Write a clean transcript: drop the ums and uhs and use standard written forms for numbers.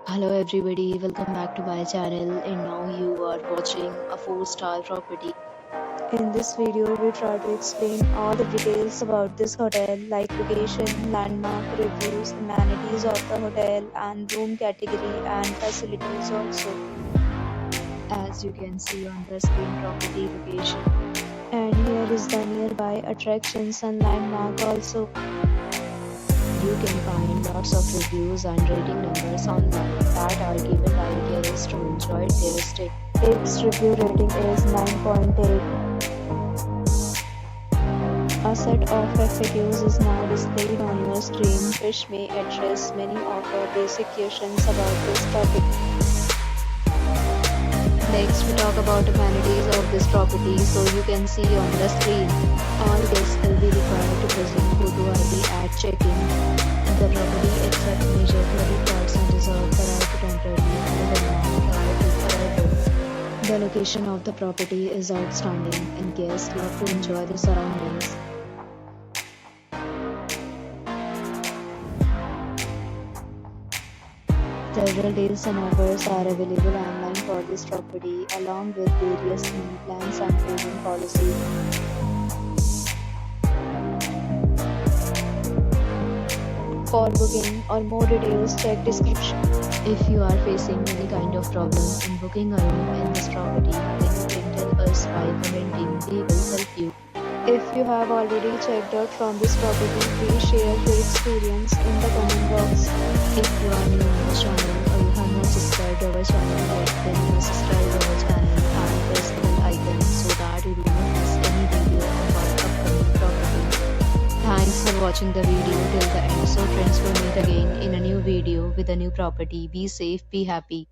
Hello everybody, welcome back to my channel and now you are watching a 4-star property. In this video, we try to explain all the details about this hotel like location, landmark, reviews, amenities of the hotel and room category and facilities also. As you can see on the screen, property location. And here is the nearby attractions and landmark also. You can find lots of reviews and rating numbers online that are given by guests to enjoy their stay. Its review rating is 9.8. A set of FAQs is now displayed on your screen, which may address many of your basic questions about this topic. Next, we talk about amenities of this property. So you can see on the screen, all guests will be required to present photo ID at check-in. The property accepts major credit cards and reserves the right to temporarily hold an amount prior to arrival. The location of the property is outstanding and guests love to enjoy the surroundings. Several deals and offers are available online for this property, along with various meal plans and payment policies. For booking or more details, check description. If you are facing any kind of problem in booking a room in this property, then you can tell us by commenting. We will help you. If you have already checked out from this property, please share your experience in the comment box. If you are new on this channel or you have not subscribed our channel yet, then you must subscribe our channel and press the bell icon so that you do not miss any video of our upcoming property. Thanks for watching the video till the end. So friends, will meet again in a new video with a new property. Be safe, be happy.